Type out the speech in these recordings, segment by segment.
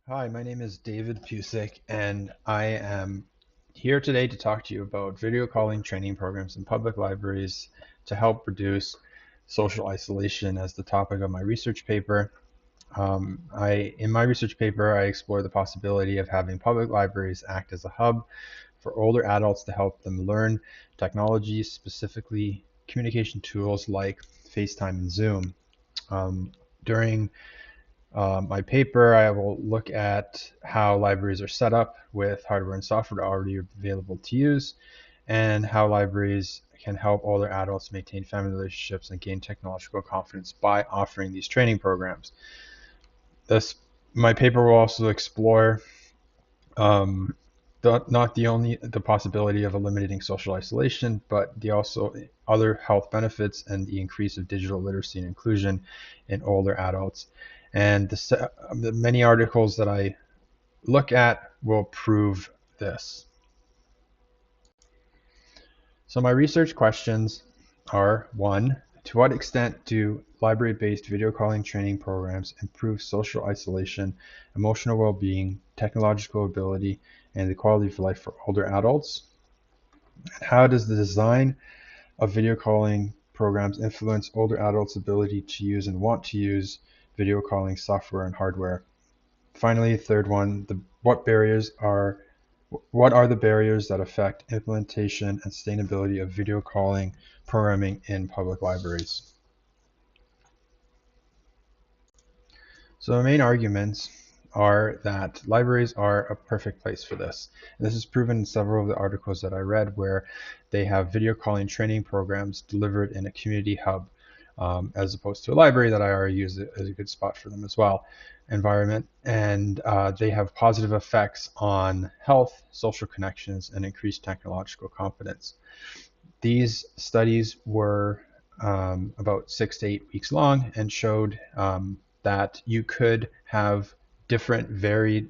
Hi, my name is David Pusick, and I am here today to talk to you about video calling training programs in public libraries to help reduce social isolation as the topic of my research paper. In my research paper, I explore the possibility of having public libraries act as a hub for older adults to help them learn technology, specifically communication tools like FaceTime and Zoom. During my paper, I will look at how libraries are set up with hardware and software already available to use, and how libraries can help older adults maintain family relationships and gain technological confidence by offering these training programs. This, my paper will also explore um, not the only the possibility of eliminating social isolation, but the also other health benefits and the increase of digital literacy and inclusion in older adults. And the many articles that I look at will prove this. So my research questions are: one, to what extent do library-based video calling training programs improve social isolation, emotional well-being, technological ability, and the quality of life for older adults? How does the design of video calling programs influence older adults' ability to use and want to use video calling software and hardware? Finally, third one, what are the barriers that affect implementation and sustainability of video calling programming in public libraries? So the main arguments are that libraries are a perfect place for this. And this is proven in several of the articles that I read where they have video calling training programs delivered in a community hub, as opposed to a library that I already use as a good spot for them as well, environment. And they have positive effects on health, social connections, and increased technological competence. These studies were about 6 to 8 weeks long and showed that you could have different varied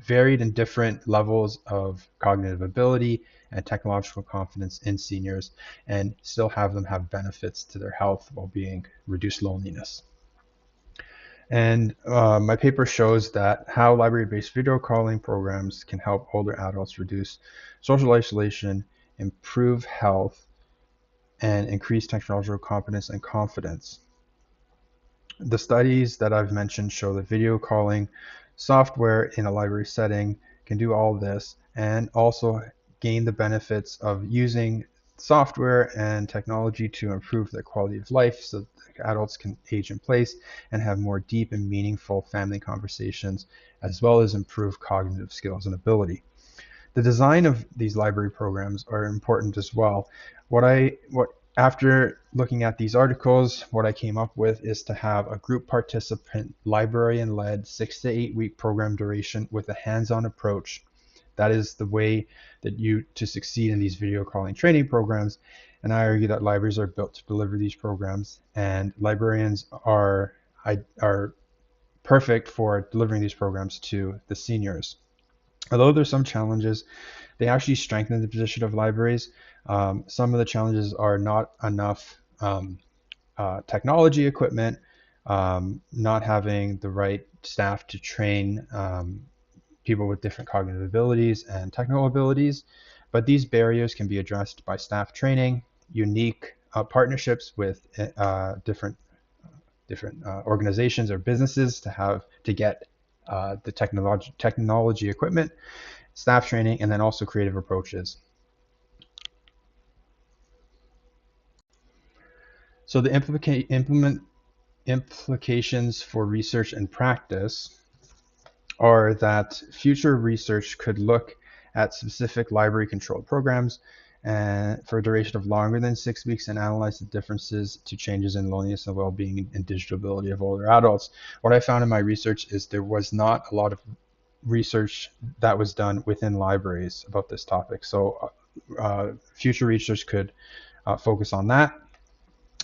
and different levels of cognitive ability and technological confidence in seniors and still have them have benefits to their health, well-being, reduced loneliness. And my paper shows that how library-based video calling programs can help older adults reduce social isolation, improve health, and increase technological competence and confidence. The studies that I've mentioned show that video calling software in a library setting can do all this and also gain the benefits of using software and technology to improve their quality of life so that adults can age in place and have more deep and meaningful family conversations, as well as improve cognitive skills and ability. The design of these library programs are important as well. What After looking at these articles, what I came up with is to have a group participant, librarian-led 6 to 8 week program duration with a hands-on approach. That is the way that you to succeed in these video calling training programs. And I argue that libraries are built to deliver these programs, and librarians are perfect for delivering these programs to the seniors. Although there's some challenges, they actually strengthen the position of libraries. Some of the challenges are not enough technology equipment, not having the right staff to train people with different cognitive abilities and technical abilities. But these barriers can be addressed by staff training, unique partnerships with different organizations or businesses to get the technology equipment, staff training, and then also creative approaches. So the implications for research and practice are that future research could look at specific library controlled programs and for a duration of longer than 6 weeks and analyze the differences to changes in loneliness and well-being and digital ability of older adults. What I found in my research is there was not a lot of research that was done within libraries about this topic. So future research could focus on that.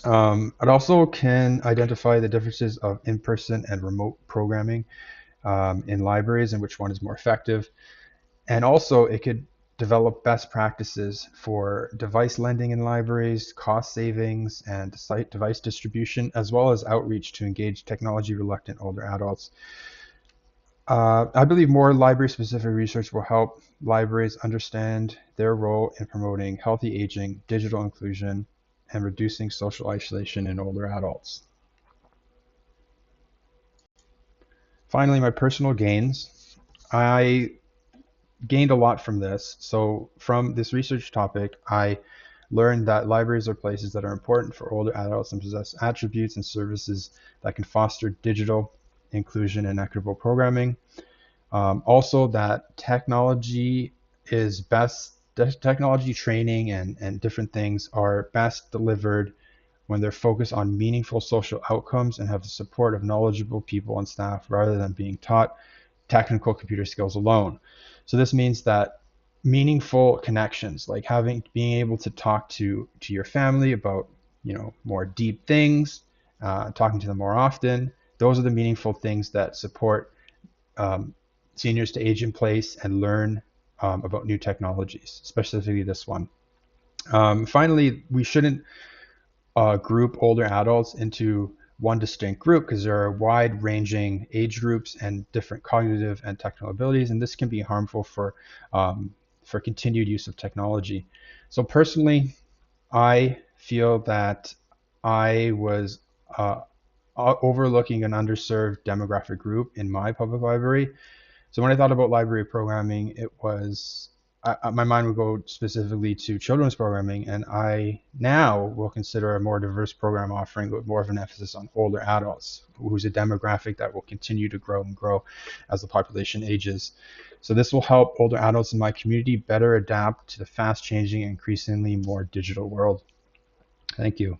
It also can identify the differences of in-person and remote programming in libraries and which one is more effective. And also it could develop best practices for device lending in libraries, cost savings, and site device distribution, as well as outreach to engage technology reluctant older adults. I believe more library-specific research will help libraries understand their role in promoting healthy aging, digital inclusion, and reducing social isolation in older adults. Finally, my personal gains. I gained a lot from this. So from this research topic, I learned that libraries are places that are important for older adults and possess attributes and services that can foster digital inclusion and equitable programming. Also, that technology training and different things are best delivered when they're focused on meaningful social outcomes and have the support of knowledgeable people and staff rather than being taught technical computer skills alone. So this means that meaningful connections, like being able to talk to your family about more deep things, talking to them more often. Those are the meaningful things that support um, seniors to age in place and learn about new technologies, specifically this one. Finally, we shouldn't group older adults into one distinct group because there are wide ranging age groups and different cognitive and technical abilities, and this can be harmful for continued use of technology. So personally, I feel that I was overlooking an underserved demographic group in my public library. So when I thought about library programming, it was my mind would go specifically to children's programming, and I now will consider a more diverse program offering with more of an emphasis on older adults, who's a demographic that will continue to grow and grow as the population ages. So this will help older adults in my community better adapt to the fast changing, increasingly more digital world. Thank you.